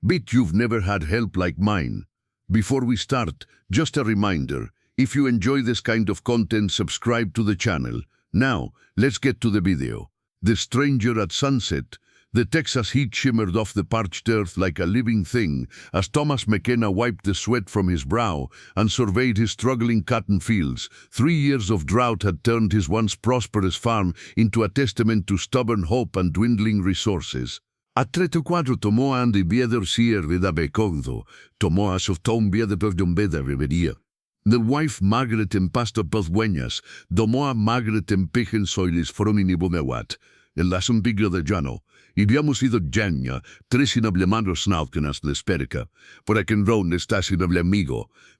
Bet you've never had help like mine. Before we start, just a reminder, if you enjoy this kind of content, subscribe to the channel. Now, let's get to the video. The stranger at sunset. The Texas heat shimmered off the parched earth like a living thing as Thomas McKenna wiped the sweat from his brow and surveyed his struggling cotton fields. 3 years of drought had turned his once prosperous farm into a testament to stubborn hope and dwindling resources. A 34 tomó a de bieder sier vida becondo, tomó a softom bieder perdón beda revería. The wife Margaret en pasto dueñas, domó a Margaret en pijen soilis fronini bomewat. El lasum biglo de llano. Habíamos ido Janya, tres inablemando snaukenas de esperica, por aquel ron estás inable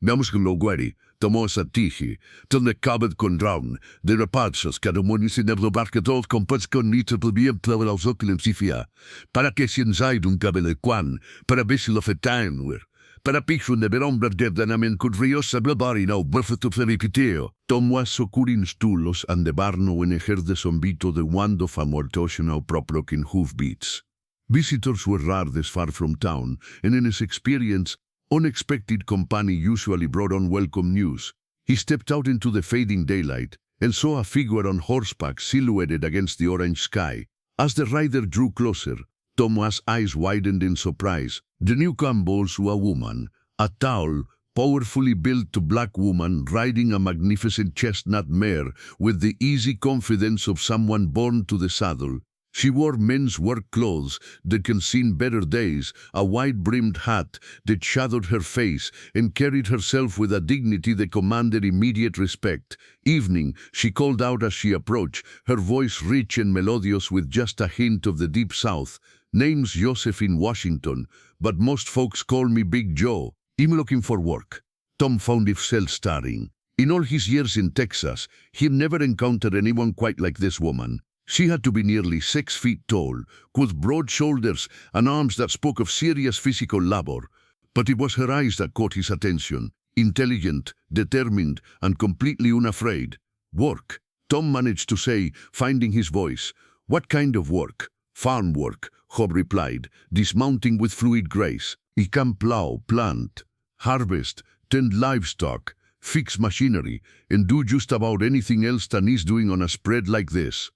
Veamos con lo gueri, tomó a tiji, donde cabet con draun, de rapazos, cada monis inablo barcador con pets con nito bien clavar los oculem sifia, para que si enzaid un cabele quan, para besilo fetainwer. Para pixun de berombra devdanamen cud rios a blabari no buffeto feripiteo. Tomo a socurin stulos and de barno en ejer de sombito de wando famortosional proprokin hoofbeats. Visitors were rare this far from town, and in his experience, unexpected company usually brought on welcome news. He stepped out into the fading daylight and saw a figure on horseback silhouetted against the orange sky. As the rider drew closer, Tomo's eyes widened in surprise. The newcomer was a woman, a tall, powerfully built black woman riding a magnificent chestnut mare with the easy confidence of someone born to the saddle. She wore men's work clothes that can see better days, a wide-brimmed hat that shadowed her face, and carried herself with a dignity that commanded immediate respect. Evening, she called out as she approached, her voice rich and melodious with just a hint of the deep South. Name's Josephine Washington, but most folks call me Big Joe. I'm looking for work. Tom found himself staring. In all his years in Texas, he never encountered anyone quite like this woman. She had to be nearly 6 feet tall, with broad shoulders and arms that spoke of serious physical labor. But it was her eyes that caught his attention. Intelligent, determined, and completely unafraid. Work, Tom managed to say, finding his voice. What kind of work? Farm work, Hob replied, dismounting with fluid grace. He can plow, plant, harvest, tend livestock, fix machinery, and do just about anything else than he's doing on a spread like this.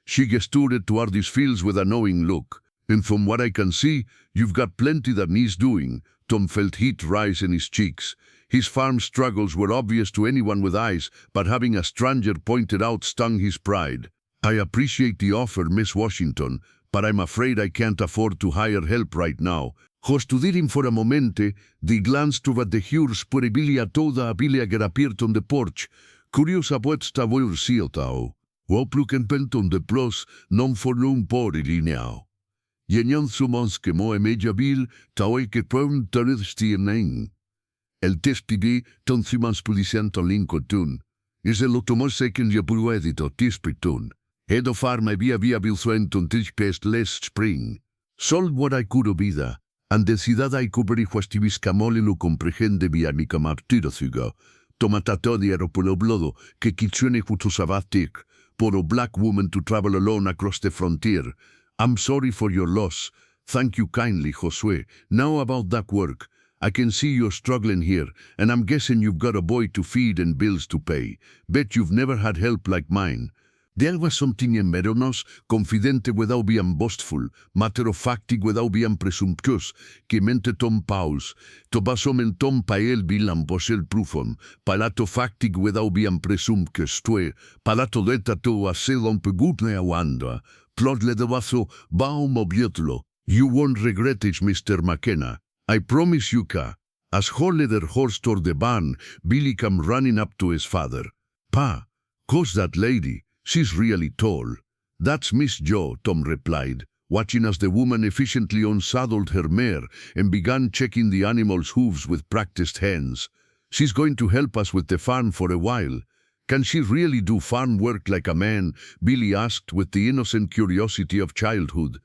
She gestured toward his fields with a knowing look. And from what I can see, you've got plenty that needs doing. Tom felt heat rise in his cheeks. His farm struggles were obvious to anyone with eyes, but having a stranger pointed out stung his pride. I appreciate the offer, Miss Washington, but I'm afraid I can't afford to hire help right now. Studirim for a momente, de glanced toward the hures por ebilia toda abilia gerapirton on the porch. Curiosa puesta vour siotao. Wopluken penton de plus, non fornum pori lineao. Yenyon sumons que mo emeja bil, taoi que pon tanith stierning. El testidi, ton thumans policianton linkotun. Is el otomos second ya puluedito tispritun. Head of farm via bilsuenton tispest lest spring. Sol what I could obida, and de ciudad I cubri huastibis camole lo comprehende via mica martiro tomatato di aeropulo blodo, que kitchune hutusavatik, for a black woman to travel alone across the frontier. I'm sorry for your loss. Thank you kindly, Josue. Now about that work. I can see you're struggling here, and I'm guessing you've got a boy to feed and bills to pay. Bet you've never had help like mine. There was something in Meronos, confidente without being boastful, matter-of-factic without being presumptuous, que mente Tom Paus, tobasomen Tom pael bilan posel prufon, palato-factic without being presumptuous tue, palato deta to aselon pegutne awanda, plodle de vaso, baum obietlo. You won't regret it, Mr. McKenna. I promise you ca. As Holle der horse toward the barn, Billy come running up to his father. Pa, who's that lady? She's really tall. That's Miss Jo, Tom replied, watching as the woman efficiently unsaddled her mare and began checking the animal's hooves with practiced hands. She's going to help us with the farm for a while. Can she really do farm work like a man? Billy asked with the innocent curiosity of childhood.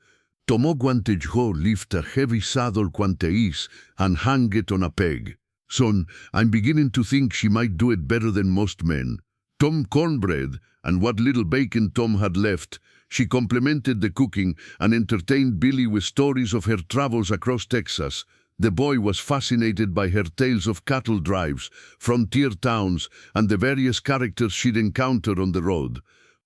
Tomó guante Jo lift a heavy saddle quanteis and hang it on a peg. Son, I'm beginning to think she might do it better than most men. Tom cornbread, and what little bacon Tom had left. She complemented the cooking and entertained Billy with stories of her travels across Texas. The boy was fascinated by her tales of cattle drives, frontier towns, and the various characters she'd encountered on the road.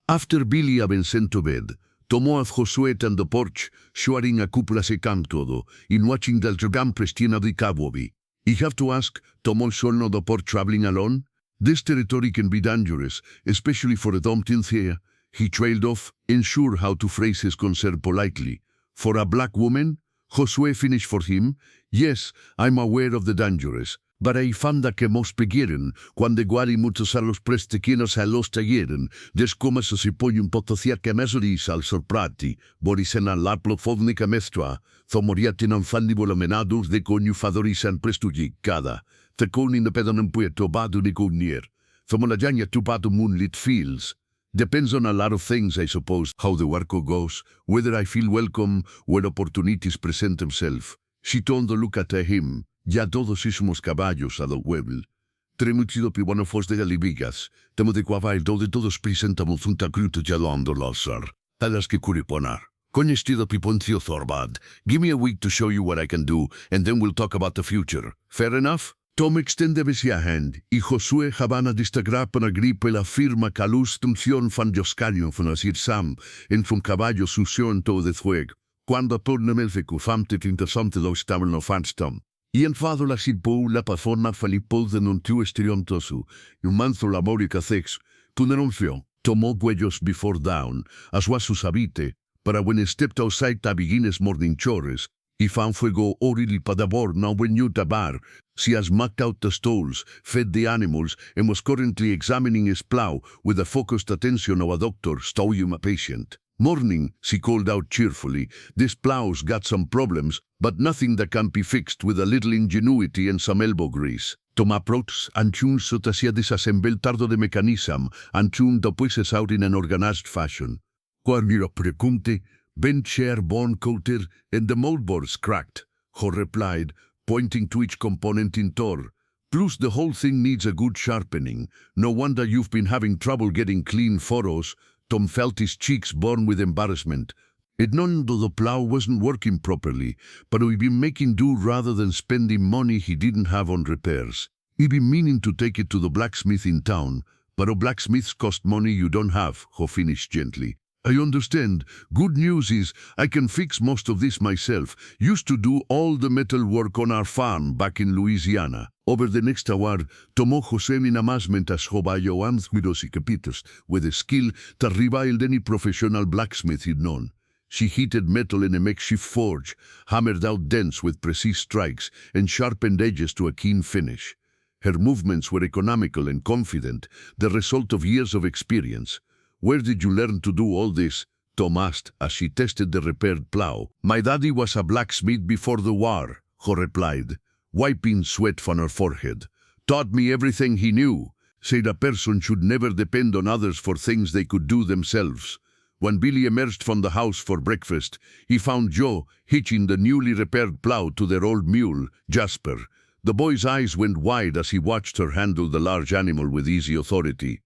After Billy had been sent to bed, tomó a Josué on the porch, shouting a cúpula secam todo, in watching the dragam prestina di Kawobi. I have to ask, tomó solno the porch traveling alone? This territory can be dangerous, especially for a domtin here. He trailed off, unsure how to phrase his concern politely. For a black woman? Josué finished for him. Yes, I'm aware of the dangers, but I found that que mos pegieren, cuando guari muchos a los prestequinos a los talleren, des como se si poi un potociar que mesoris al sorprati, borisen al laplo fovnica mestua, thomoriatin anfandi volomenados de coniufadoris an prestugicada, te conin de pedonem pueto badu de conier, thomolajanya tupatu moonlit fields. Depends on a lot of things, I suppose, how the work goes, whether I feel welcome, when opportunities present themselves. She turned to look at him. Ya todos ismos caballos a do pueblo. Tremuchido piwano fos de galibigas. Temo de quavail do de todos presentamos unta cruto jalando losar. Talas que curiponar. Conestido piponcio thorbad. Give me a week to show you what I can do, and then we'll talk about the future. Fair enough? Tom extende a hand, y Josué Habana distagrapa na gripe la firma calus tunción fan joscario fan asir sam, en fun caballo sución todo de zueg. Cuando pornemel fecu famte interessante lo stamen no fanstam. I enfado la sidpo la pafona Felipo de non tu estriontosu, un manzo la morica sex, puneronfio, tomó cuellos before down, as was sus habite, para when he stepped outside ta beginners morning chores, he found fuego orili padabor now when you tabar, she has marked out the stalls, fed the animals, and was currently examining his plow with the focused attention of a doctor studying a patient. Morning, she called out cheerfully, this plow's got some problems, but nothing that can be fixed with a little ingenuity and some elbow grease. Toma prots and tune sotasia disassemble tardo de mechanism and tune the pieces out in an organized fashion. Quarmira precunte, bent chair bone coated, and the moldboards cracked, Ho replied, pointing to each component in tor. Plus the whole thing needs a good sharpening. No wonder you've been having trouble getting clean furrows. Tom felt his cheeks burn with embarrassment. It known though the plow wasn't working properly, but he'd been making do rather than spending money he didn't have on repairs. He'd been meaning to take it to the blacksmith in town, but blacksmiths cost money you don't have, Ho finished gently. I understand. Good news is I can fix most of this myself. Used to do all the metal work on our farm back in Louisiana. Over the next hour, tomó José minamazment as jobayo amzmiros y capitos, with a skill that rivaled any professional blacksmith he'd known. She heated metal in a makeshift forge, hammered out dents with precise strikes, and sharpened edges to a keen finish. Her movements were economical and confident, the result of years of experience. Where did you learn to do all this? Tom asked as she tested the repaired plow. My daddy was a blacksmith before the war, Ho replied, wiping sweat from her forehead. Taught me everything he knew. Said a person should never depend on others for things they could do themselves. When Billy emerged from the house for breakfast, he found Joe hitching the newly repaired plow to their old mule, Jasper. The boy's eyes went wide as he watched her handle the large animal with easy authority.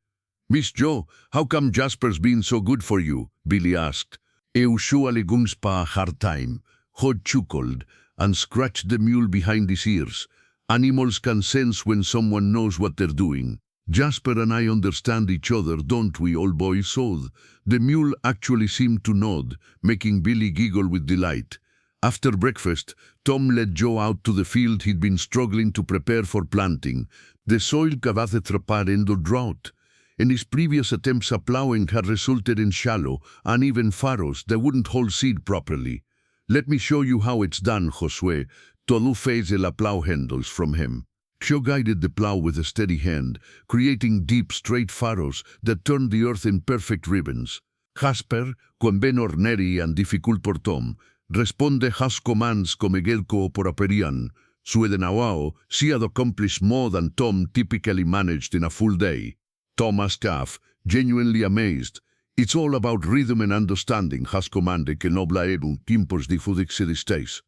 Miss Joe, how come Jasper's been so good for you? Billy asked. Usually guns pa a hard time. Hod chuckled and scratched the mule behind his ears. Animals can sense when someone knows what they're doing. Jasper and I understand each other, don't we, old boy? So the mule actually seemed to nod, making Billy giggle with delight. After breakfast, Tom led Joe out to the field he'd been struggling to prepare for planting. The soil cavaz atrapar in the drought. In his previous attempts at plowing had resulted in shallow, uneven furrows that wouldn't hold seed properly. Let me show you how it's done, Josué. Tolu phase la plow handles from him. Joe guided the plow with a steady hand, creating deep, straight furrows that turned the earth in perfect ribbons. Jasper, con ben orneri and difficult por Tom, responde has commands como gelco por aperian. Suedenawao, she had accomplished more than Tom typically managed in a full day. Thomas Taff, genuinely amazed. It's all about rhythm and understanding, has commanded que no blaerum tiempos difudixidisteis.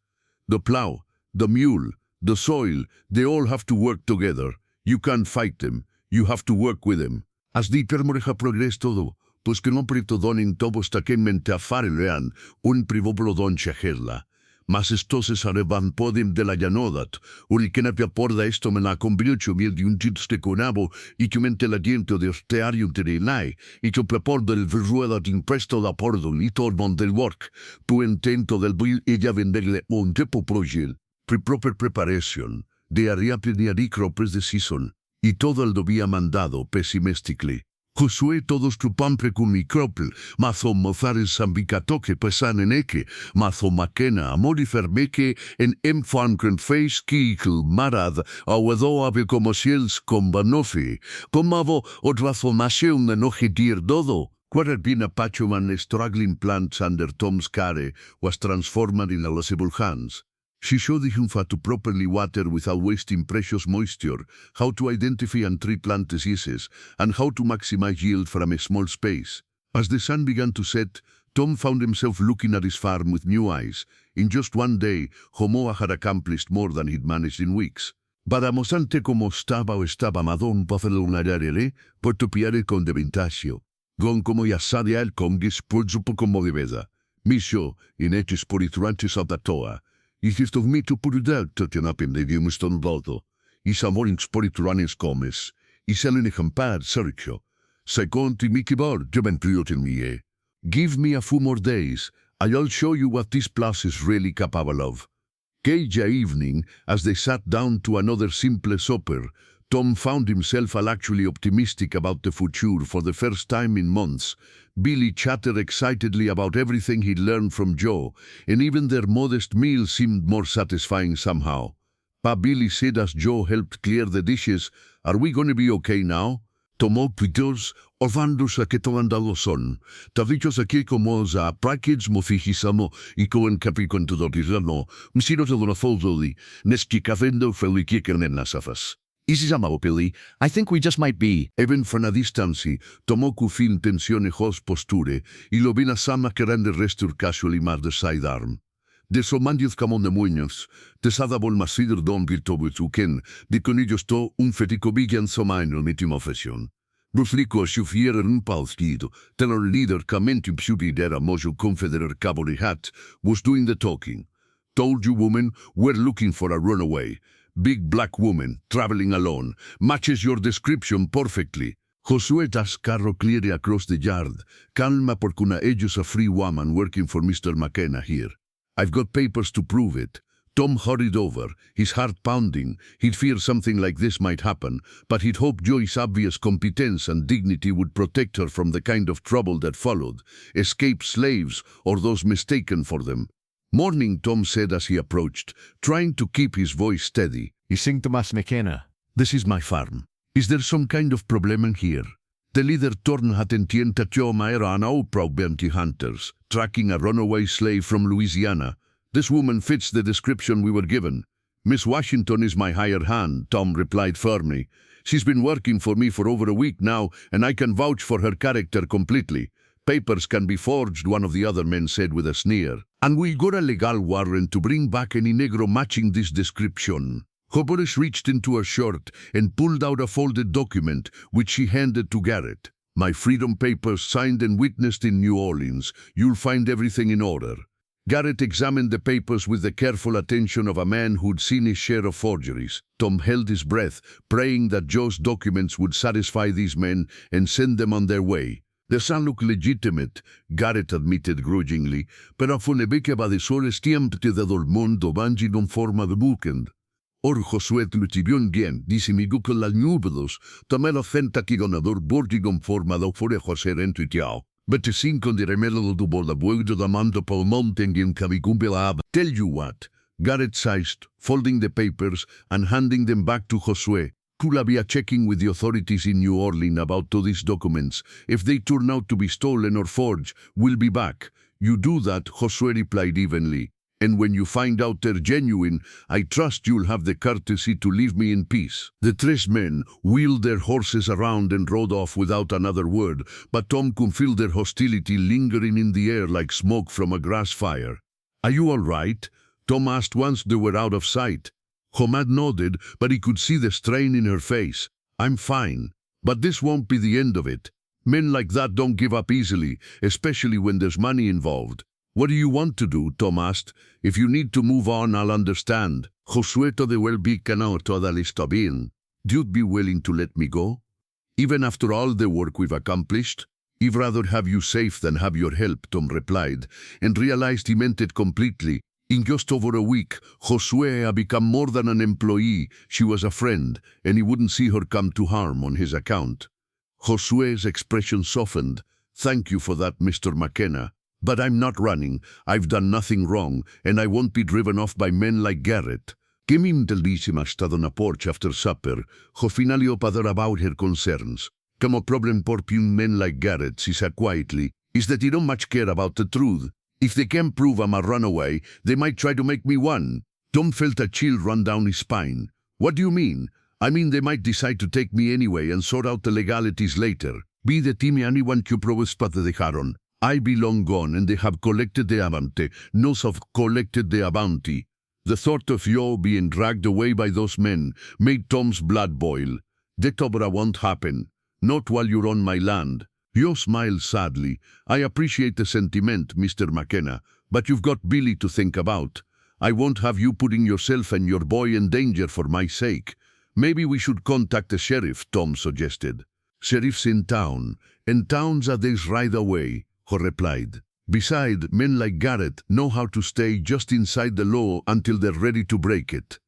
The plow, the mule, the soil, they all have to work together. You can't fight them. You have to work with them. As di permoreja progres todo, pues que no pritodonin tobos taquenmente a farelean, un privoblodon chehela. Mas estoses arevan podim de la llanodat, urikenapia porda esto me la convilcio mil di un titste conabo, y que mente la diento de ostearium terenai, y que prepordo el verruela d'impresto la pordon y torbon del work, pu intento del buil ella venderle un tipo progil, proper preparation, de ariapi ni aricropes de season, y todo el dobía mandado pessimistically. Josué todos trupampre con micropel, mazo mozares sambicatoque pesaneneke, mazo makena amori fermeke en farmcren face kikl marad, awado ave como siels con banofi, pomavo odrazo maseun enoje dir dodo. Quarer bina pachuman struggling plants under Tom's care was transformed in a lossable hands. She showed him how to properly water without wasting precious moisture, how to identify and treat plant diseases, and how to maximize yield from a small space. As the sun began to set, Tom found himself looking at his farm with new eyes. In just one day, Homoa had accomplished more than he'd managed in weeks. Badamosante como estaba o estaba madon pafelo unararele, por topiare con de vintasio. Gon como yasadia el congis purzupo como de veda. Misho, in etis poritrantis of the toa. Isto of me to put it out to tenapim de viumuston volto. Isamorin sporituranes comes. Iselene campad sercio. Seconti mikibor, juventriotin mie. Give me a few more days. I'll show you what this place is really capable of. Gauge evening, as they sat down to another simple supper, Tom found himself actually optimistic about the future for the first time in months. Billy chattered excitedly about everything he'd learned from Joe, and even their modest meal seemed more satisfying somehow. Pa Billy said as Joe helped clear the dishes, "Are we going to be okay now?" Tomó pitos, orvandos a que andado son. Tavichos aquí como za prakids mo fijisamo, y coen capicon to dotirano, msiro to the foldoli, neski cafendo felikiken en nasafas. Isizamao, Billy. I think we just might be. Even from a distancy, tomó fin tensione hos posture, y lo vina sama que rende restur casually mar de sidearm. De somandios camon de muños, de sadabol masider don virtobus uken, de conillos to un fetico bigan somaino mitimofesion. Bruflico schufiere un palskido, tenor leader camentum subidera mojo confederer cavalry hat, was doing the talking. Told you, woman, we're looking for a runaway. Big black woman, traveling alone, matches your description perfectly. Josué das carro clear across the yard, calma porque una ellos a free woman working for Mr. McKenna here. I've got papers to prove it. Tom hurried over, his heart pounding. He'd feared something like this might happen, but he'd hoped Joy's obvious competence and dignity would protect her from the kind of trouble that followed, escaped slaves or those mistaken for them. Morning, Tom said as he approached, trying to keep his voice steady. Ising Tomas McKenna. This is my farm. Is there some kind of problem here? The leader torn hat entienta tioma era an proud bounty hunters, tracking a runaway slave from Louisiana. This woman fits the description we were given. Miss Washington is my hired hand, Tom replied firmly. She's been working for me for over a week now, and I can vouch for her character completely. Papers can be forged, one of the other men said with a sneer. And we got a legal warrant to bring back any negro matching this description. Hoboris reached into her shirt and pulled out a folded document, which she handed to Garrett. My freedom papers signed and witnessed in New Orleans. You'll find everything in order. Garrett examined the papers with the careful attention of a man who'd seen his share of forgeries. Tom held his breath, praying that Joe's documents would satisfy these men and send them on their way. The son looked legitimate, Garrett admitted grudgingly, pero funebeke badesores tiempo de del mundo banji non forma de bukend. Or Josué lutibion bien, disse mi gukel al núbelos, tamela fenta ki ganador bordigom forma do fore José rentuitiao. But to sin con the remelo do bola buegdo da mando pol montengin camigumbela. Tell you what, Garrett sized, folding the papers and handing them back to Josué. Kulabia checking with the authorities in New Orleans about all these documents. If they turn out to be stolen or forged, we'll be back. You do that, Josué replied evenly. And when you find out they're genuine, I trust you'll have the courtesy to leave me in peace. The tres men wheeled their horses around and rode off without another word, but Tom could feel their hostility lingering in the air like smoke from a grass fire. Are you all right? Tom asked once they were out of sight. Homad nodded, but he could see the strain in her face. I'm fine. But this won't be the end of it. Men like that don't give up easily, especially when there's money involved. What do you want to do? Tom asked. If you need to move on, I'll understand. Josué todo el no toda está bien. You'd be willing to let me go? Even after all the work we've accomplished? I'd rather have you safe than have your help, Tom replied, and realized he meant it completely. In just over a week, Josué had become more than an employee. She was a friend, and he wouldn't see her come to harm on his account. Josué's expression softened. Thank you for that, Mr. McKenna. But I'm not running. I've done nothing wrong, and I won't be driven off by men like Garrett. Kimim delísima stayed on a porch after supper. Ho finally opened about her concerns. Como problem por men like Garrett, she said quietly, is that he don't much care about the truth. If they can prove I'm a runaway, they might try to make me one. Tom felt a chill run down his spine. What do you mean? I mean they might decide to take me anyway and sort out the legalities later. Be the team anyone que probes pa te dejaron. I be long gone and they have collected the avante, nos have collected the bounty. The thought of you being dragged away by those men made Tom's blood boil. That won't happen. Not while you're on my land. Yo smiled sadly. I appreciate the sentiment, Mr. McKenna, but you've got Billy to think about. I won't have you putting yourself and your boy in danger for my sake. Maybe we should contact the sheriff, Tom suggested. Sheriff's in town, and towns are days right away, he replied. Besides, men like Garrett know how to stay just inside the law until they're ready to break it.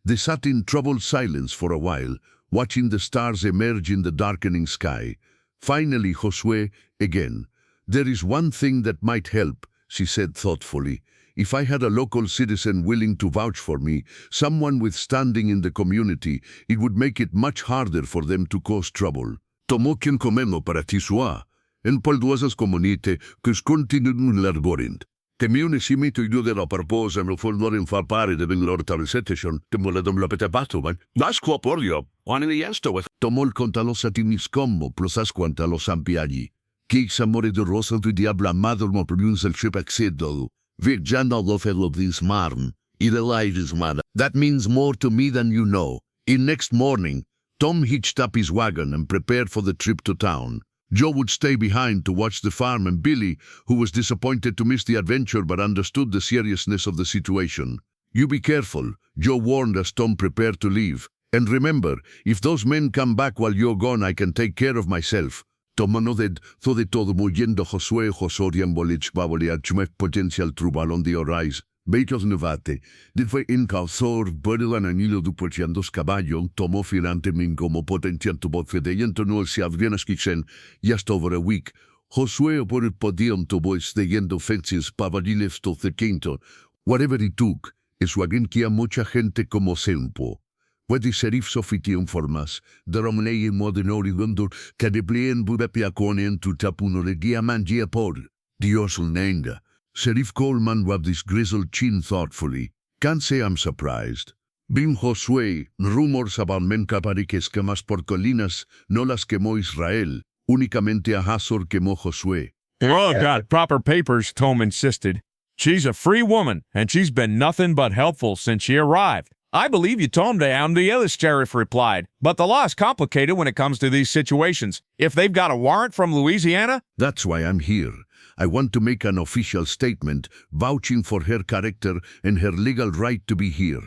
They sat in troubled silence for a while, watching the stars emerge in the darkening sky. Finally, Josué, again. There is one thing that might help, she said thoughtfully. If I had a local citizen willing to vouch for me, someone with standing in the community, it would make it much harder for them to cause trouble. Tomó quien comemo para ti sua. En polduosas comunite, que continuum larborint. Temiune simito idu de la parposa me foldorin fa pare de ben lor tabesetation, temoledom lopete batuman. Das quaporio, one in the yesto with. Tomol contalos atinis como, prosas quantalos ampiagli. Kix amore de rosa tu diabla mador mo produce el ship excedo. Virginia lofel of this marm. Idelitis man. That means more to me than you know. In next morning, Tom hitched up his wagon and prepared for the trip to town. Joe would stay behind to watch the farm, and Billy, who was disappointed to miss the adventure but understood the seriousness of the situation. You be careful, Joe warned as Tom prepared to leave. And remember, if those men come back while you're gone, I can take care of myself. Tom nodded, though de todo muyendo Josué Josorian bolich baboli achmef potential trubal on the horizon. Beitos nevate, dit fue incausor, bărălan anilo după ce andos caballo, tomó filante min como potentianto bot fedeiento no si avienas kixen, just over a week. Josué por el podium to boys deyendo fences pavadiles to the quinto. Whatever it took, es wagen kia mucha gente como sempo. Wedi serif sofitium formas, daromlei modenori gundur, cadebleen bubepiaconien tu tapuno regia mangia por. Diosul nenga. Sheriff Coleman rubbed his grizzled chin thoughtfully. Can't say I'm surprised. Bim Josué, rumors about men capariques quemas por colinas, no las quemó Israel. Únicamente a Hazor quemó Josué. Oh, got proper papers, Tom insisted. She's a free woman, and she's been nothing but helpful since she arrived. I believe you, Tom, the other sheriff replied. But the law is complicated when it comes to these situations. If they've got a warrant from Louisiana... That's why I'm here. I want to make an official statement vouching for her character and her legal right to be here.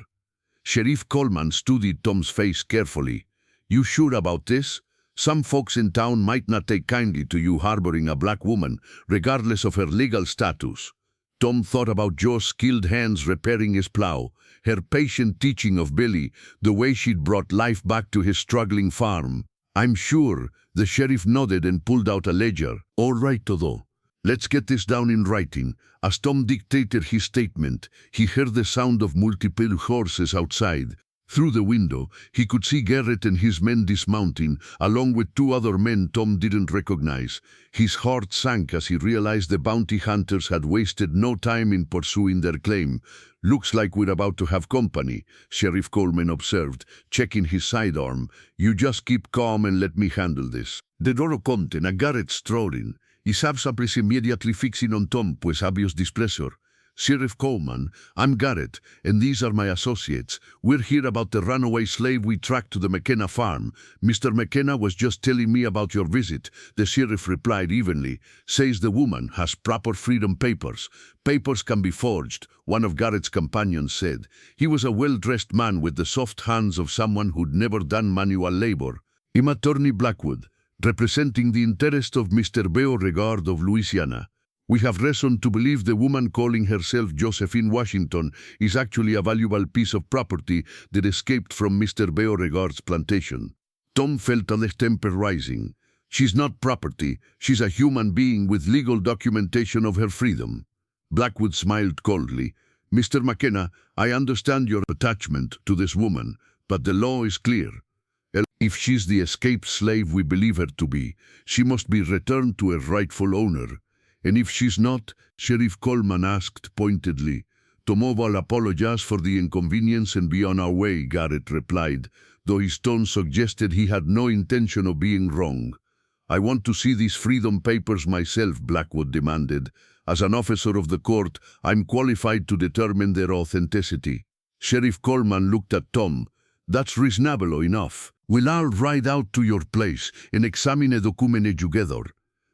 Sheriff Coleman studied Tom's face carefully. You sure about this? Some folks in town might not take kindly to you harboring a black woman, regardless of her legal status. Tom thought about Joe's skilled hands repairing his plow, her patient teaching of Billy, the way she'd brought life back to his struggling farm. I'm sure. The sheriff nodded and pulled out a ledger. All right, todo. Let's get this down in writing. As Tom dictated his statement, he heard the sound of multiple horses outside. Through the window, he could see Garrett and his men dismounting, along with two other men Tom didn't recognize. His heart sank as he realized the bounty hunters had wasted no time in pursuing their claim. Looks like we're about to have company, Sheriff Coleman observed, checking his sidearm. You just keep calm and let me handle this. The door opened and a Garrett strode in. His absabres immediately fixing on Tom, pues obvious displeasure. Sheriff Coleman, I'm Garrett, and these are my associates. We're here about the runaway slave we tracked to the McKenna farm. Mr. McKenna was just telling me about your visit. The sheriff replied evenly. Says the woman has proper freedom papers. Papers can be forged, one of Garrett's companions said. He was a well-dressed man with the soft hands of someone who'd never done manual labor. I'm Attorney Blackwood, representing the interest of Mr. Beauregard of Louisiana. We have reason to believe the woman calling herself Josephine Washington is actually a valuable piece of property that escaped from Mr. Beauregard's plantation. Tom felt a temper rising. She's not property, she's a human being with legal documentation of her freedom. Blackwood smiled coldly. Mr. McKenna, I understand your attachment to this woman, but the law is clear. If she's the escaped slave we believe her to be, she must be returned to her rightful owner. And if she's not, Sheriff Coleman asked pointedly. Tomo will apologize for the inconvenience and be on our way, Garrett replied, though his tone suggested he had no intention of being wrong. I want to see these freedom papers myself, Blackwood demanded. As an officer of the court, I'm qualified to determine their authenticity. Sheriff Coleman looked at Tom. That's reasonable enough. We'll all ride out to your place and examine the document together.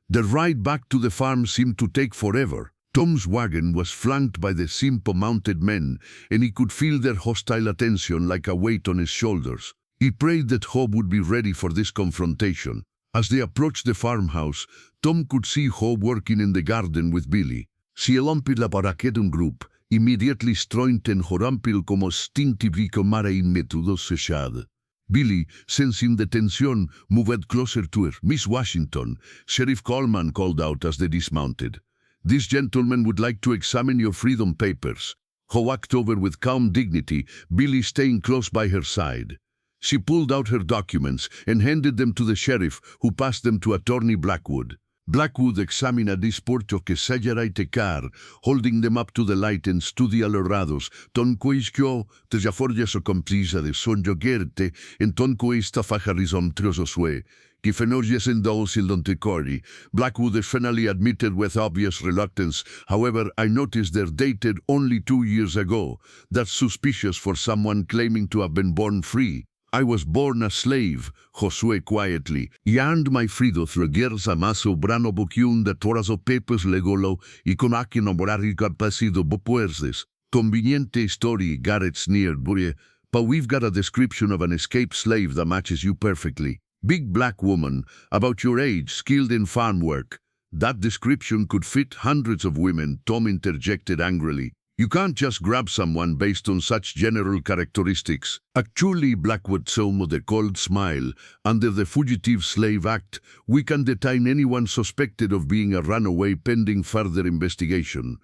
The ride back to the farm seemed to take forever. Tom's wagon was flanked by the simple mounted men, and he could feel their hostile attention like a weight on his shoulders. He prayed that Hope would be ready for this confrontation. As they approached the farmhouse, Tom could see Hope working in the garden with Billy. Si el ompil la paraquedum group, immediately strointen horampil como stintibrico mare inmetudo sechad. Billy, sensing the tension, moved closer to her. Miss Washington, Sheriff Coleman called out as they dismounted. This gentleman would like to examine your freedom papers. Ho walked over with calm dignity, Billy staying close by her side. She pulled out her documents and handed them to the sheriff, who passed them to Attorney Blackwood. Blackwood examined a disporto que sellerai tecar, holding them up to the light and studi alorados, ton quisquio, te jaforjas o complisa de son jogerte, en ton quista fajarizom trososue, que fenoges en dolcil don tecori. Blackwood finally admitted with obvious reluctance, however, I noticed they're dated only 2 years ago. That's suspicious for someone claiming to have been born free. I was born a slave, Josué quietly. I earned my freedom through guerras amaso brano bukiun de toras o papers legolo y con aquí nombrari capacito bopuerces. Conveniente story, Garrett sneered, but we've got a description of an escaped slave that matches you perfectly. Big black woman, about your age, skilled in farm work. That description could fit hundreds of women, Tom interjected angrily. You can't just grab someone based on such general characteristics. Actually, Blackwood saw with a cold smile, under the Fugitive Slave Act, we can detain anyone suspected of being a runaway pending further investigation.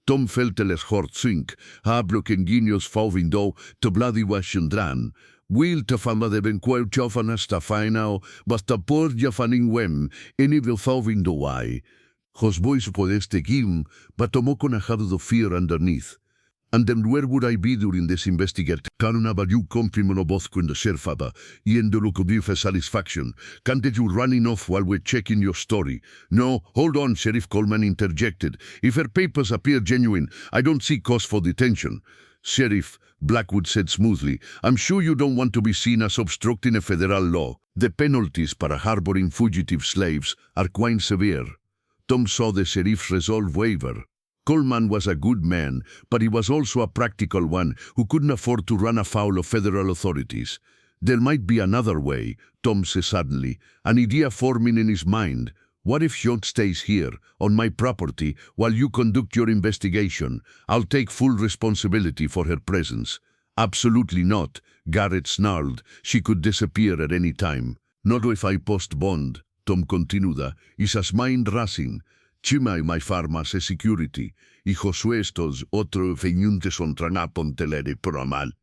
Tom felt el esfortzink, hablo kenguinos falvindo, to bloody washendran. Will te fama de benquel chofan hasta finao, basta por jafaning wem, any vil falvindo wai. Jos boys podeste gim, but tomó con ajado do fear underneath. And then where would I be during this investigate? Canona ba you comprimano both kun the serfaba, yendo lo could for satisfaction. Can't you running off while we're checking your story? No, hold on, Sheriff Coleman interjected. If her papers appear genuine, I don't see cause for detention. Sheriff, Blackwood said smoothly, I'm sure you don't want to be seen as obstructing a federal law. The penalties para harboring fugitive slaves are quite severe. Tom saw the sheriff's resolve waver. Coleman was a good man, but he was also a practical one who couldn't afford to run afoul of federal authorities. There might be another way, Tom said suddenly, an idea forming in his mind. What if Sean stays here, on my property, while you conduct your investigation? I'll take full responsibility for her presence. Absolutely not, Garrett snarled. She could disappear at any time. Not if I post bond. Tom continuda, isas mind racing, chima y my farmas e security, y Josué estos otro feñunte son tranapon telere promal.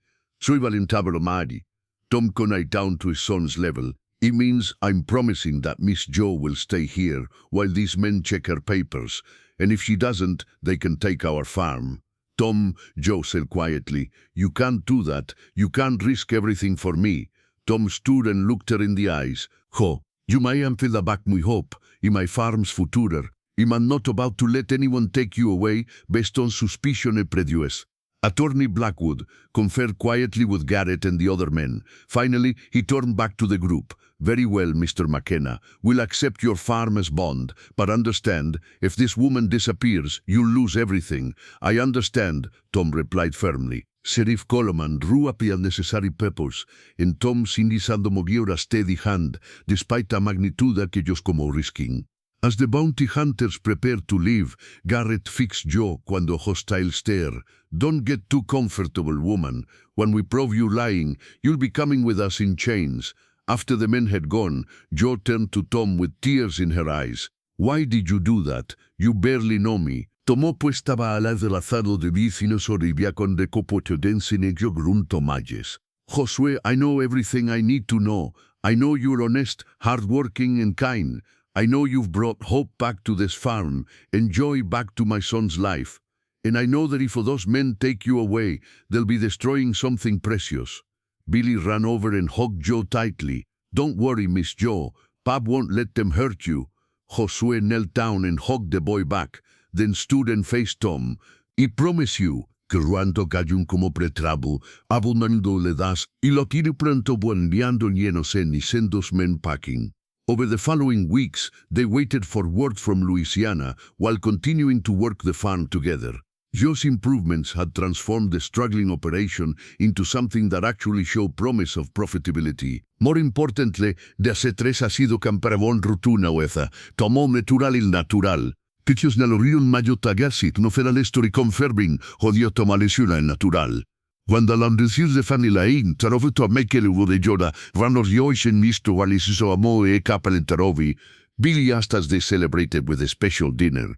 Soy valentablo mari. Tom conai down to his son's level. It means I'm promising that Miss Jo will stay here while these men check her papers, and if she doesn't, they can take our farm. Tom, Joe said quietly, you can't do that. You can't risk everything for me. Tom stood and looked her in the eyes. Jo, you may am fila back muy hope, y my farm's futurer. I'm not about to let anyone take you away based on suspicion and prejudice. Attorney Blackwood conferred quietly with Garrett and the other men. Finally, he turned back to the group. Very well, Mr. McKenna. We'll accept your farm as bond, but understand, if this woman disappears, you'll lose everything. I understand, Tom replied firmly. Sheriff Coleman drew up the unnecessary peppers, and Tom sinizando movió a steady hand, despite the magnitude aquellos como risking. As the bounty hunters prepared to leave, Garrett fixed Joe cuando hostile stare. Don't get too comfortable, woman. When we prove you lying, you'll be coming with us in chains. After the men had gone, Joe turned to Tom with tears in her eyes. Why did you do that? You barely know me. Tomó pues estaba al adelazado de vecinos oribia con de copochodense negro grunto malles. Josué, I know everything I need to know. I know you're honest, hardworking and kind. I know you've brought hope back to this farm, and joy back to my son's life. And I know that if those men take you away, they'll be destroying something precious. Billy ran over and hugged Joe tightly. Don't worry, Miss Joe. Pap won't let them hurt you. Josué knelt down and hugged the boy back, then stood and faced Tom. I promise you, que cuando cayun como pretrabo, abundando le das, y lo quiere pronto buenviando llenos en y sendos men packing. Over the following weeks, they waited for word from Louisiana while continuing to work the farm together. Joe's improvements had transformed the struggling operation into something that actually showed promise of profitability. More importantly, de hace tres ha sido campeón rutuna weza, tomó natural il natural. Pitios nalorion mayo tagasit no fera l'estori conferbing, odio toma lesiona il natural. Cuando la decir de Fanilain, tarovuto a mekele de joda, vanos yoishen misto walisiso amo e kapalentarovi, Billy asked as they celebrated with a special dinner.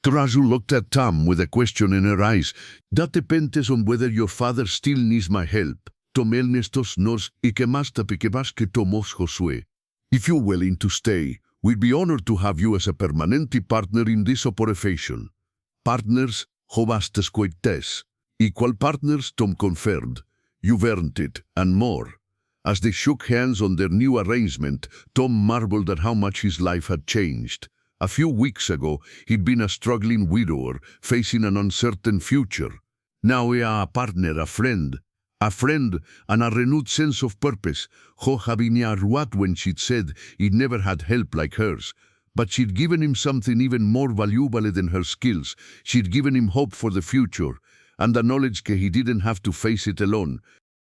Tarazu looked at Tom with a question in her eyes. That depends on whether your father still needs my help. Tomel nestos nos y que más tapiquebas que tomos Josué. If you're willing to stay, we'd be honored to have you as a permanent partner in this operation. Partners, jovastes coites. Equal partners, Tom confirmed. You've earned it, and more. As they shook hands on their new arrangement, Tom marveled at how much his life had changed. A few weeks ago, he'd been a struggling widower, facing an uncertain future. Now he had a partner, a friend, and a renewed sense of purpose. Jo habinia ruat when she'd said he'd never had help like hers. But she'd given him something even more valuable than her skills. She'd given him hope for the future, and the knowledge that he didn't have to face it alone.